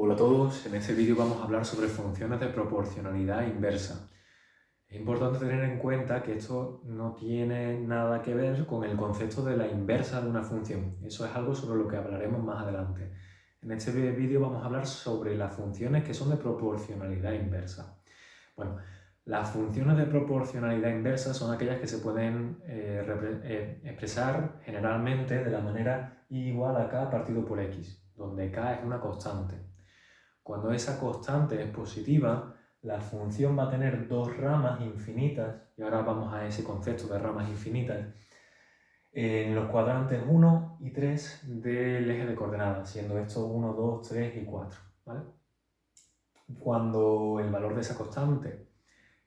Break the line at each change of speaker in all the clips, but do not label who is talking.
Hola a todos, en este vídeo vamos a hablar sobre funciones de proporcionalidad inversa. Es importante tener en cuenta que esto no tiene nada que ver con el concepto de la inversa de una función. Eso es algo sobre lo que hablaremos más adelante. En este vídeo vamos a hablar sobre las funciones que son de proporcionalidad inversa. Bueno, las funciones de proporcionalidad inversa son aquellas que se pueden expresar generalmente de la manera y igual a k partido por x, donde k es una constante. Cuando esa constante es positiva, la función va a tener dos ramas infinitas, y ahora vamos a ese concepto de ramas infinitas, en los cuadrantes 1 y 3 del eje de coordenadas, siendo estos 1, 2, 3 y 4. ¿Vale? Cuando el valor de esa constante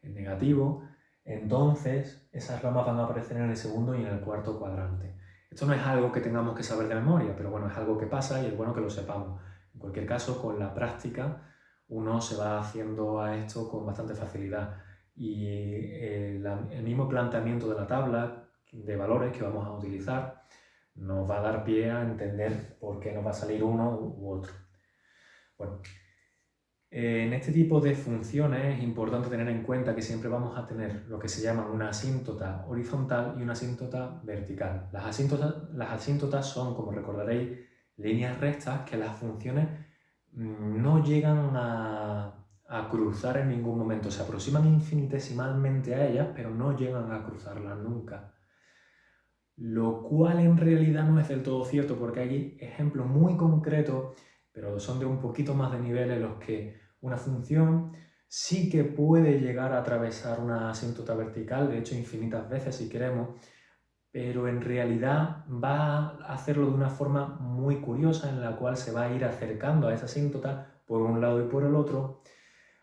es negativo, entonces esas ramas van a aparecer en el segundo y en el cuarto cuadrante. Esto no es algo que tengamos que saber de memoria, pero bueno, es algo que pasa y es bueno que lo sepamos. En cualquier caso, con la práctica, uno se va haciendo a esto con bastante facilidad. Y el mismo planteamiento de la tabla de valores que vamos a utilizar nos va a dar pie a entender por qué nos va a salir uno u otro. Bueno, en este tipo de funciones es importante tener en cuenta que siempre vamos a tener lo que se llama una asíntota horizontal y una asíntota vertical. Las asíntotas son, como recordaréis, líneas rectas que las funciones no llegan a cruzar en ningún momento. Se aproximan infinitesimalmente a ellas, pero no llegan a cruzarlas nunca. Lo cual en realidad no es del todo cierto, porque hay ejemplos muy concretos, pero son de un poquito más de nivel en los que una función sí que puede llegar a atravesar una asíntota vertical, de hecho infinitas veces si queremos, pero en realidad va a hacerlo de una forma muy curiosa en la cual se va a ir acercando a esa asíntota por un lado y por el otro,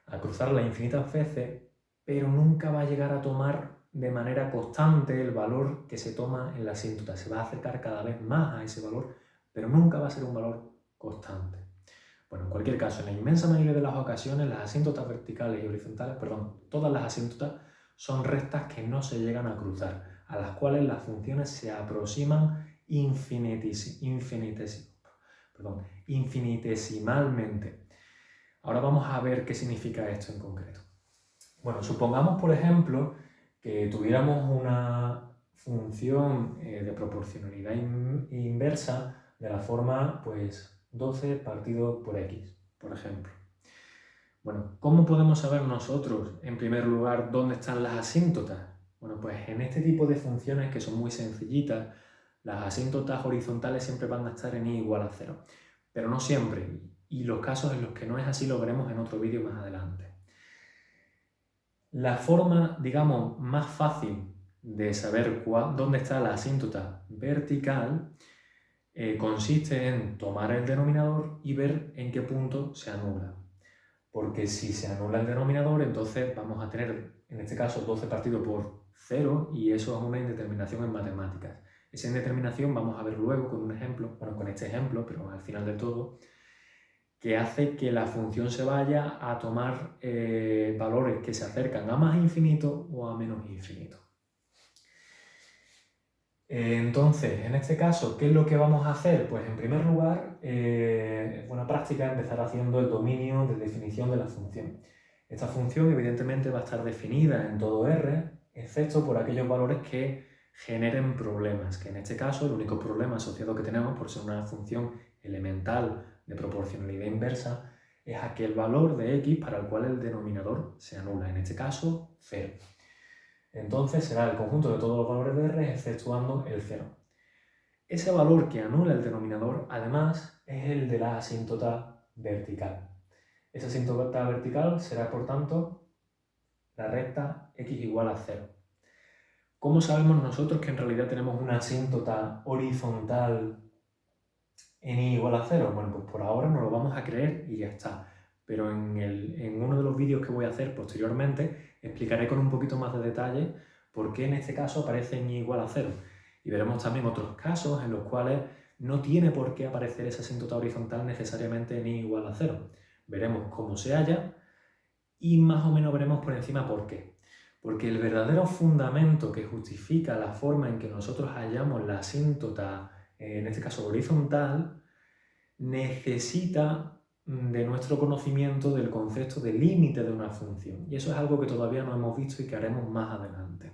a cruzarla infinitas veces, pero nunca va a llegar a tomar de manera constante el valor que se toma en la asíntota. Se va a acercar cada vez más a ese valor, pero nunca va a ser un valor constante. Bueno, en cualquier caso, en la inmensa mayoría de las ocasiones, las asíntotas verticales y horizontales, todas las asíntotas son rectas que no se llegan a cruzar, a las cuales las funciones se aproximan infinitesimalmente. Ahora vamos a ver qué significa esto en concreto. Bueno, supongamos, por ejemplo, que tuviéramos una función de proporcionalidad inversa de la forma, pues, 12 partido por x, por ejemplo. Bueno, ¿cómo podemos saber nosotros, en primer lugar, dónde están las asíntotas? Bueno, pues en este tipo de funciones que son muy sencillitas, las asíntotas horizontales siempre van a estar en y igual a 0, pero no siempre, y los casos en los que no es así lo veremos en otro vídeo más adelante. La forma, digamos, más fácil de saber dónde está la asíntota vertical consiste en tomar el denominador y ver en qué punto se anula. Porque si se anula el denominador, entonces vamos a tener, en este caso, 12 partido por 0 y eso es una indeterminación en matemáticas. Esa indeterminación vamos a ver luego con un ejemplo, bueno, con este ejemplo, pero al final de todo, que hace que la función se vaya a tomar valores que se acercan a más infinito o a menos infinito. Entonces, en este caso, ¿qué es lo que vamos a hacer? Pues en primer lugar, es buena práctica empezar haciendo el dominio de definición de la función. Esta función evidentemente va a estar definida en todo R, excepto por aquellos valores que generen problemas, que en este caso el único problema asociado que tenemos por ser una función elemental de proporcionalidad inversa es aquel valor de x para el cual el denominador se anula, en este caso 0. Entonces será el conjunto de todos los valores de R exceptuando el 0. Ese valor que anula el denominador, además, es el de la asíntota vertical. Esa asíntota vertical será, por tanto, la recta x igual a 0. ¿Cómo sabemos nosotros que en realidad tenemos una asíntota horizontal en y igual a 0? Bueno, pues por ahora no lo vamos a creer y ya está. Pero en uno de los vídeos que voy a hacer posteriormente explicaré con un poquito más de detalle por qué en este caso aparece en y igual a 0. Y veremos también otros casos en los cuales no tiene por qué aparecer esa asíntota horizontal necesariamente en y igual a 0. Veremos cómo se halla y más o menos veremos por encima por qué. Porque el verdadero fundamento que justifica la forma en que nosotros hallamos la asíntota, en este caso horizontal, necesita de nuestro conocimiento del concepto de límite de una función. Y eso es algo que todavía no hemos visto y que haremos más adelante.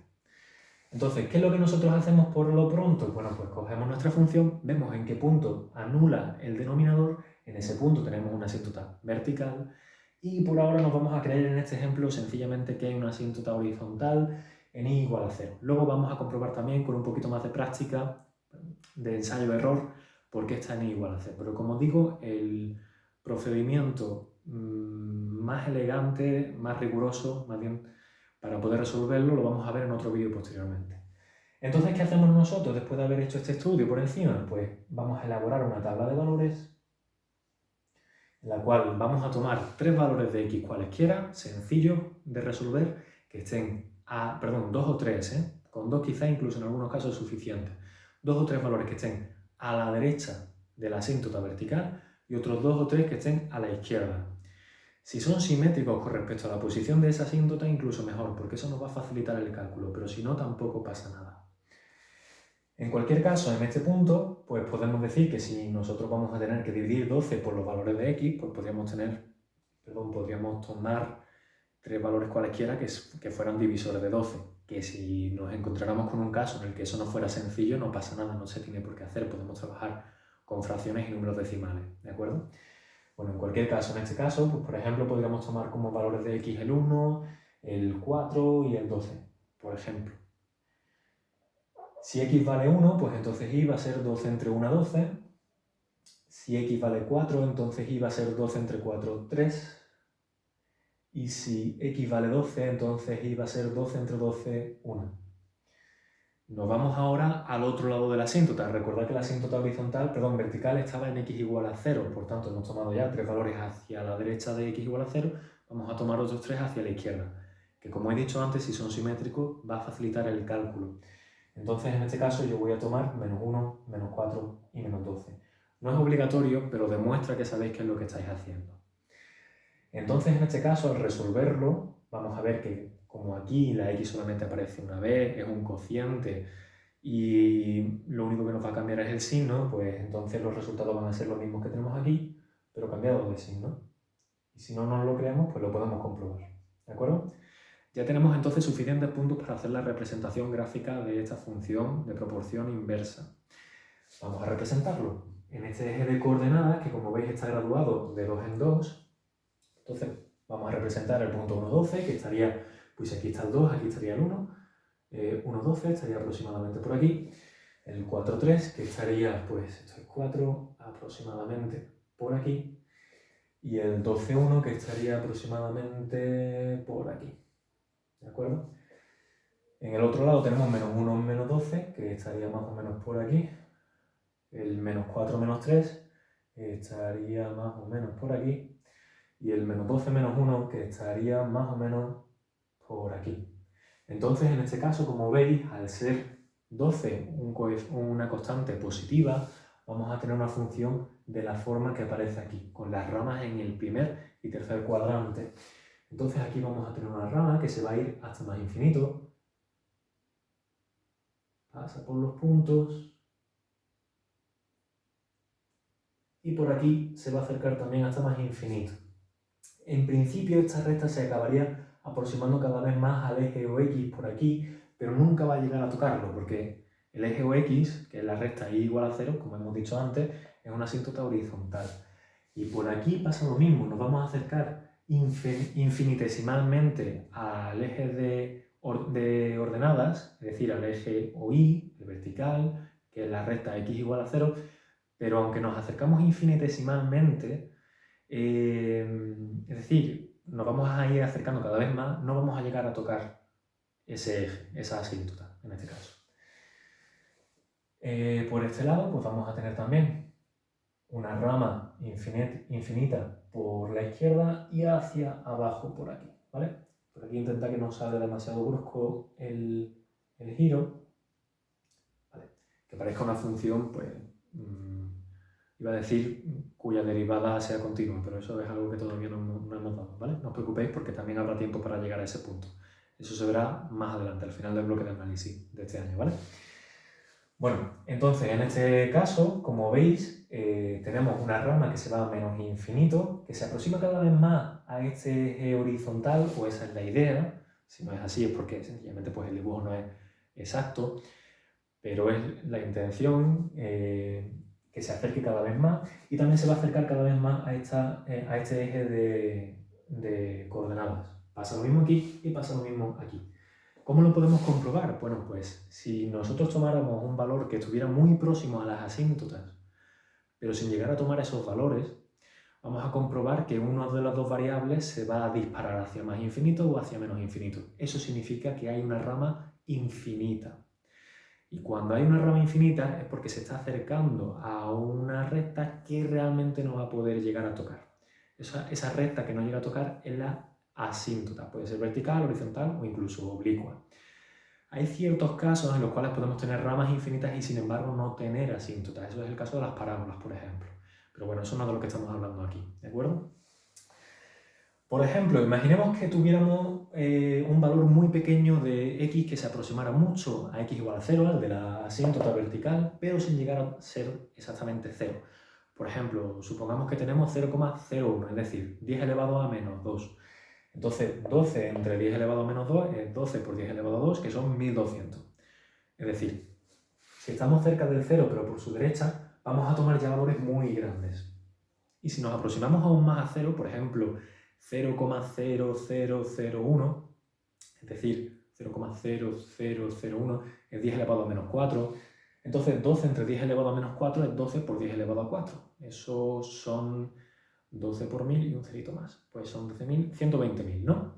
Entonces, ¿qué es lo que nosotros hacemos por lo pronto? Bueno, pues cogemos nuestra función, vemos en qué punto anula el denominador, en ese punto tenemos una asíntota vertical y por ahora nos vamos a creer en este ejemplo sencillamente que hay una asíntota horizontal en y igual a 0. Luego vamos a comprobar también con un poquito más de práctica, de ensayo-error, por qué está en y igual a 0. Pero como digo, el procedimiento más elegante, más riguroso, más bien, para poder resolverlo, lo vamos a ver en otro vídeo posteriormente. Entonces, ¿qué hacemos nosotros después de haber hecho este estudio por encima? Pues vamos a elaborar una tabla de valores en la cual vamos a tomar 3 valores de x cualesquiera, sencillos de resolver, que estén a, perdón, 2 o 3, con 2 quizá incluso en algunos casos es suficiente. 2 o 3 valores que estén a la derecha de la asíntota vertical y otros 2 o 3 que estén a la izquierda. Si son simétricos con respecto a la posición de esa asíntota, incluso mejor, porque eso nos va a facilitar el cálculo, pero si no, tampoco pasa nada. En cualquier caso, en este punto, pues podemos decir que si nosotros vamos a tener que dividir 12 por los valores de x, pues podríamos tomar 3 valores cualesquiera que fueran divisores de 12, que si nos encontráramos con un caso en el que eso no fuera sencillo, no pasa nada, no se tiene por qué hacer, podemos trabajar con fracciones y números decimales, ¿de acuerdo? Bueno, en cualquier caso, en este caso, pues por ejemplo, podríamos tomar como valores de x el 1, el 4 y el 12, por ejemplo. Si x vale 1, pues entonces y va a ser 12 entre 1, 12. Si x vale 4, entonces y va a ser 12 entre 4, 3. Y si x vale 12, entonces y va a ser 12 entre 12, 1. Nos vamos ahora al otro lado de la asíntota. Recordad que la asíntota vertical estaba en x igual a 0, por tanto hemos tomado ya 3 valores hacia la derecha de x igual a 0, vamos a tomar otros 3 hacia la izquierda, que como he dicho antes, si son simétricos va a facilitar el cálculo. Entonces en este caso yo voy a tomar menos 1, menos 4 y menos 12. No es obligatorio, pero demuestra que sabéis qué es lo que estáis haciendo. Entonces en este caso, al resolverlo, vamos a ver que como aquí la x solamente aparece una vez, es un cociente y lo único que nos va a cambiar es el signo, pues entonces los resultados van a ser los mismos que tenemos aquí, pero cambiados de signo. Y si no nos lo creemos, pues lo podemos comprobar. ¿De acuerdo? Ya tenemos entonces suficientes puntos para hacer la representación gráfica de esta función de proporción inversa. Vamos a representarlo en este eje de coordenadas que, como veis, está graduado de 2 en 2. Entonces vamos a representar el punto 1, 12, que estaría, pues aquí está el 2, aquí estaría el 1. 1, 12 estaría aproximadamente por aquí. El 4, 3, que estaría, pues esto es 4, aproximadamente por aquí. Y el 12, 1, que estaría aproximadamente por aquí. ¿De acuerdo? En el otro lado tenemos menos 1, menos 12, que estaría más o menos por aquí. El menos 4, menos 3, estaría más o menos por aquí. Y el menos 12 menos 1, que estaría más o menos por aquí. Entonces, en este caso, como veis, al ser 12 una constante positiva, vamos a tener una función de la forma que aparece aquí, con las ramas en el primer y tercer cuadrante. Entonces aquí vamos a tener una rama que se va a ir hasta más infinito, pasa por los puntos, y por aquí se va a acercar también hasta más infinito. En principio esta recta se acabaría aproximando cada vez más al eje OX por aquí, pero nunca va a llegar a tocarlo, porque el eje OX, que es la recta y igual a 0, como hemos dicho antes, es una asíntota horizontal. Y por aquí pasa lo mismo, nos vamos a acercar infinitesimalmente al eje de ordenadas, es decir, al eje OY, el vertical, que es la recta x igual a 0, pero aunque nos acercamos infinitesimalmente, es decir, nos vamos a ir acercando cada vez más, no vamos a llegar a tocar ese eje, esa asíntota, en este caso. Por este lado, pues vamos a tener también una rama infinita por la izquierda y hacia abajo por aquí, ¿vale? Por aquí intenta que no salga demasiado brusco el giro, ¿vale? Que parezca una función, pues, iba a decir cuya derivada sea continua, pero eso es algo que todavía no hemos dado, ¿vale? No os preocupéis porque también habrá tiempo para llegar a ese punto. Eso se verá más adelante, al final del bloque de análisis de este año, ¿vale? Bueno, entonces en este caso, como veis, tenemos una rama que se va a menos infinito, que se aproxima cada vez más a este eje horizontal, o esa es la idea. Si no es así es porque sencillamente pues, el dibujo no es exacto, pero es la intención que se acerque cada vez más y también se va a acercar cada vez más a este eje de coordenadas. Pasa lo mismo aquí y pasa lo mismo aquí. ¿Cómo lo podemos comprobar? Bueno, pues si nosotros tomáramos un valor que estuviera muy próximo a las asíntotas, pero sin llegar a tomar esos valores, vamos a comprobar que una de las dos variables se va a disparar hacia más infinito o hacia menos infinito. Eso significa que hay una rama infinita. Y cuando hay una rama infinita es porque se está acercando a una recta que realmente no va a poder llegar a tocar. Esa recta que no llega a tocar es la asíntota. Puede ser vertical, horizontal o incluso oblicua. Hay ciertos casos en los cuales podemos tener ramas infinitas y sin embargo no tener asíntotas. Eso es el caso de las parábolas, por ejemplo. Pero bueno, eso no es de lo que estamos hablando aquí, ¿de acuerdo? Por ejemplo, imaginemos que tuviéramos un valor muy pequeño de x que se aproximara mucho a x igual a 0, al de la asíntota vertical, pero sin llegar a ser exactamente 0. Por ejemplo, supongamos que tenemos 0,01, es decir, 10 elevado a menos 2. Entonces, 12 entre 10 elevado a menos 2 es 12 por 10 elevado a 2, que son 1200. Es decir, si estamos cerca del 0, pero por su derecha, vamos a tomar ya valores muy grandes. Y si nos aproximamos aún más a 0, por ejemplo, 0,0001, es decir, 0,0001 es 10 elevado a menos 4, entonces 12 entre 10 elevado a menos 4 es 12 por 10 elevado a 4. Eso son 12 por 1000 y un cerito más. Pues son 12.000, 120.000, ¿no?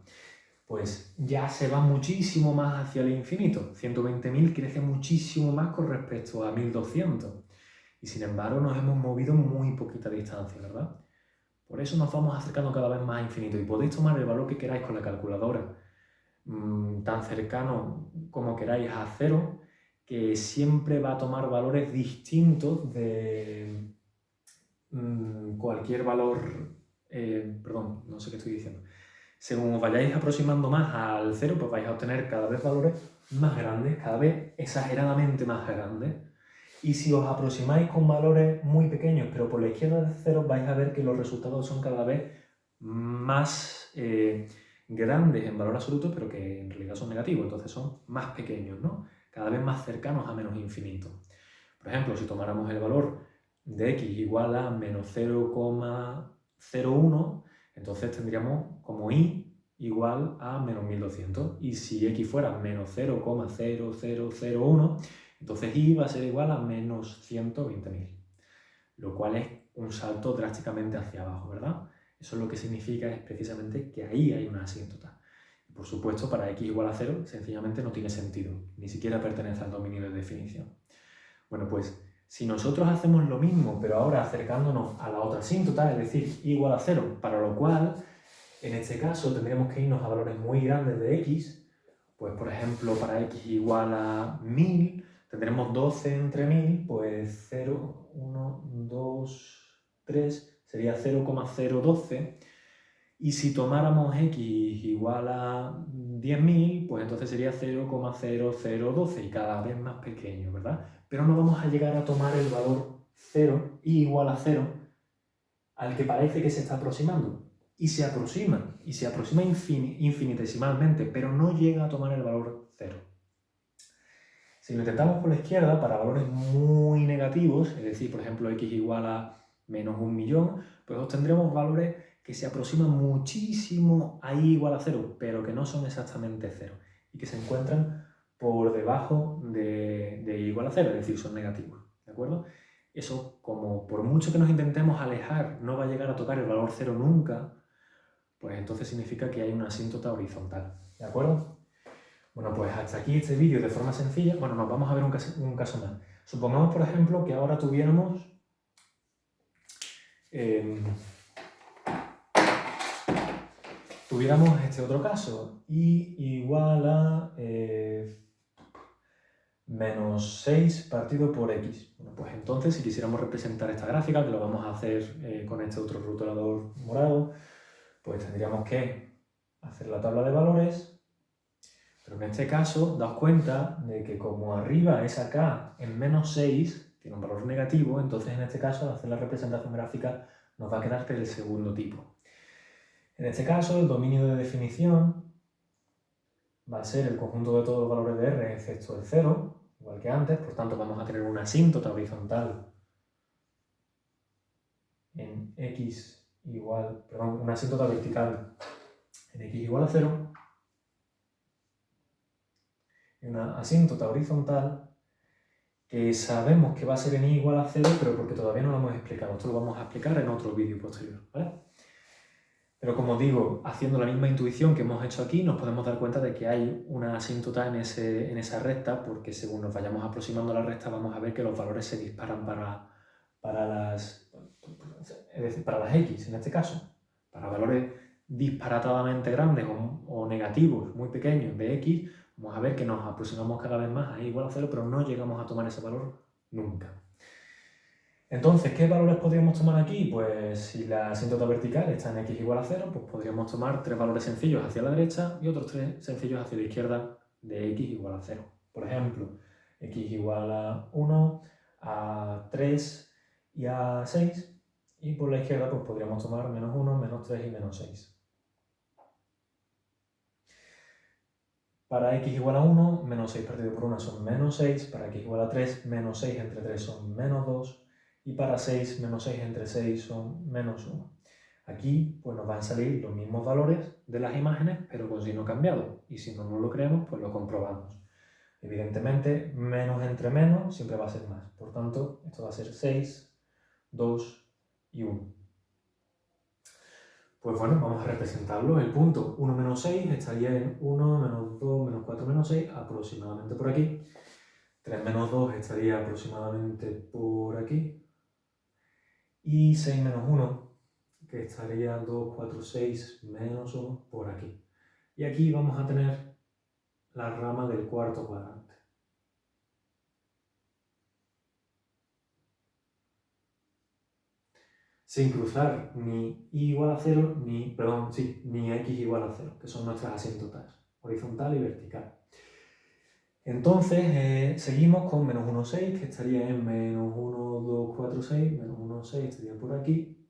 Pues ya se va muchísimo más hacia el infinito. 120.000 crece muchísimo más con respecto a 1200. Y sin embargo nos hemos movido muy poquita distancia, ¿verdad? Por eso nos vamos acercando cada vez más a infinito y podéis tomar el valor que queráis con la calculadora, tan cercano como queráis a 0, que siempre va a tomar valores distintos de cualquier valor, perdón, no sé qué estoy diciendo. Según os vayáis aproximando más al 0, pues vais a obtener cada vez valores más grandes, cada vez exageradamente más grandes. Y si os aproximáis con valores muy pequeños, pero por la izquierda del 0, vais a ver que los resultados son cada vez más grandes en valor absoluto, pero que en realidad son negativos, entonces son más pequeños, ¿no? Cada vez más cercanos a menos infinito. Por ejemplo, si tomáramos el valor de x igual a menos 0,01, entonces tendríamos como y igual a menos 1200. Y si x fuera menos 0,0001, entonces y va a ser igual a menos 120.000. Lo cual es un salto drásticamente hacia abajo, ¿verdad? Eso lo que significa es precisamente que ahí hay una asíntota. Y por supuesto, para x igual a 0, sencillamente no tiene sentido. Ni siquiera pertenece al dominio de definición. Bueno, pues si nosotros hacemos lo mismo, pero ahora acercándonos a la otra asíntota, es decir, igual a 0, para lo cual, en este caso, tendríamos que irnos a valores muy grandes de x, pues por ejemplo, para x igual a 1000, tendremos 12 entre 1000, pues 0, 1, 2, 3, sería 0,012. Y si tomáramos x igual a 10.000, pues entonces sería 0,0012 y cada vez más pequeño, ¿verdad? Pero no vamos a llegar a tomar el valor 0, y igual a 0, al que parece que se está aproximando. Y se aproxima infinitesimalmente, pero no llega a tomar el valor 0. Si lo intentamos por la izquierda, para valores muy negativos, es decir, por ejemplo, x igual a menos 1.000.000, pues obtendremos valores que se aproximan muchísimo a y igual a 0, pero que no son exactamente 0 y que se encuentran por debajo de y igual a 0, es decir, son negativos, ¿de acuerdo? Eso, como por mucho que nos intentemos alejar, no va a llegar a tocar el valor 0 nunca, pues entonces significa que hay una asíntota horizontal, ¿de acuerdo? Bueno, pues hasta aquí este vídeo de forma sencilla. Bueno, nos vamos a ver un caso más. Supongamos, por ejemplo, que ahora tuviéramos este otro caso, y igual a menos 6 partido por x. Bueno, pues entonces, si quisiéramos representar esta gráfica, que lo vamos a hacer con este otro rotulador morado, pues tendríamos que hacer la tabla de valores. Pero en este caso, daos cuenta de que como arriba esa k en menos 6 tiene un valor negativo, entonces en este caso, al hacer la representación gráfica, nos va a quedar del segundo tipo. En este caso, el dominio de definición va a ser el conjunto de todos los valores de r excepto el 0, igual que antes, por tanto vamos a tener una asíntota horizontal en x igual, perdón, una asíntota vertical en x igual a 0, y una asíntota horizontal que sabemos que va a ser en y igual a 0, pero porque todavía no lo hemos explicado. Esto lo vamos a explicar en otro vídeo posterior, ¿vale? Pero como digo, haciendo la misma intuición que hemos hecho aquí, nos podemos dar cuenta de que hay una asíntota en esa recta, porque según nos vayamos aproximando a la recta, vamos a ver que los valores se disparan para las x, en este caso. Para valores disparatadamente grandes o negativos, muy pequeños de x, vamos a ver que nos aproximamos cada vez más a y igual a 0, pero no llegamos a tomar ese valor nunca. Entonces, ¿qué valores podríamos tomar aquí? Pues si la asíntota vertical está en x igual a 0, pues podríamos tomar 3 valores sencillos hacia la derecha y otros 3 sencillos hacia la izquierda de x igual a 0. Por ejemplo, x igual a 1, a 3 y a 6. Y por la izquierda pues podríamos tomar menos 1, menos 3 y menos 6. Para x igual a 1, menos 6 partido por 1 son menos 6. Para x igual a 3, menos 6 entre 3 son menos 2. Y para 6, menos 6 entre 6 son menos 1. Aquí pues nos van a salir los mismos valores de las imágenes, pero con signo cambiado. Y si no nos lo creemos, pues lo comprobamos. Evidentemente, menos entre menos siempre va a ser más. Por tanto, esto va a ser 6, 2 y 1. Pues bueno, vamos a representarlo. El punto 1 menos 6 estaría en 1, menos 2, menos 4, menos 6, aproximadamente por aquí. 3 menos 2 estaría aproximadamente por aquí. Y 6 menos 1, que estaría 2, 4, 6 menos 1 por aquí. Y aquí vamos a tener la rama del cuarto cuadrante. Sin cruzar ni y igual a 0, ni x igual a 0, que son nuestras asíntotas, horizontal y vertical. Entonces, seguimos con menos 1, 6, que estaría en menos 1, 2, 4, 6, menos 1, 6 estaría por aquí,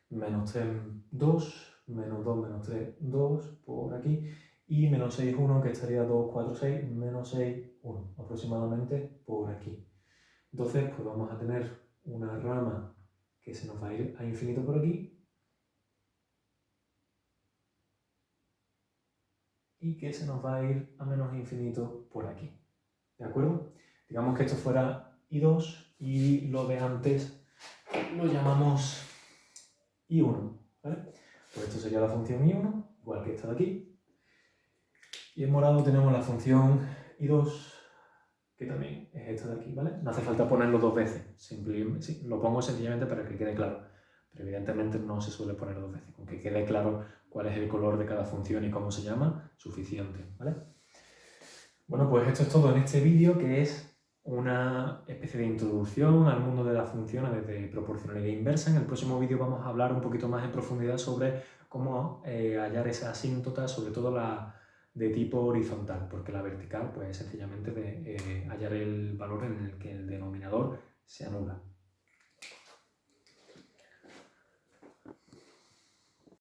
menos 3, 2, menos 2, menos 3, 2, por aquí, y menos 6, 1, que estaría 2, 4, 6, menos 6, 1, aproximadamente por aquí. Entonces, pues vamos a tener una rama que se nos va a ir a infinito por aquí, y que se nos va a ir a menos infinito por aquí. ¿De acuerdo? Digamos que esto fuera I2 y lo de antes lo llamamos I1. ¿Vale? Pues esto sería la función I1, igual que esta de aquí. Y en morado tenemos la función I2, que también es esta de aquí, ¿vale? No hace falta ponerlo dos veces, simplemente, sí, lo pongo sencillamente para que quede claro. Pero evidentemente no se suele poner dos veces, con que quede claro cuál es el color de cada función y cómo se llama, suficiente, ¿vale? Bueno, pues esto es todo en este vídeo, que es una especie de introducción al mundo de las funciones de proporcionalidad inversa. En el próximo vídeo vamos a hablar un poquito más en profundidad sobre cómo hallar esa asíntota, sobre todo la de tipo horizontal, porque la vertical pues sencillamente de hallar el valor en el que el denominador se anula.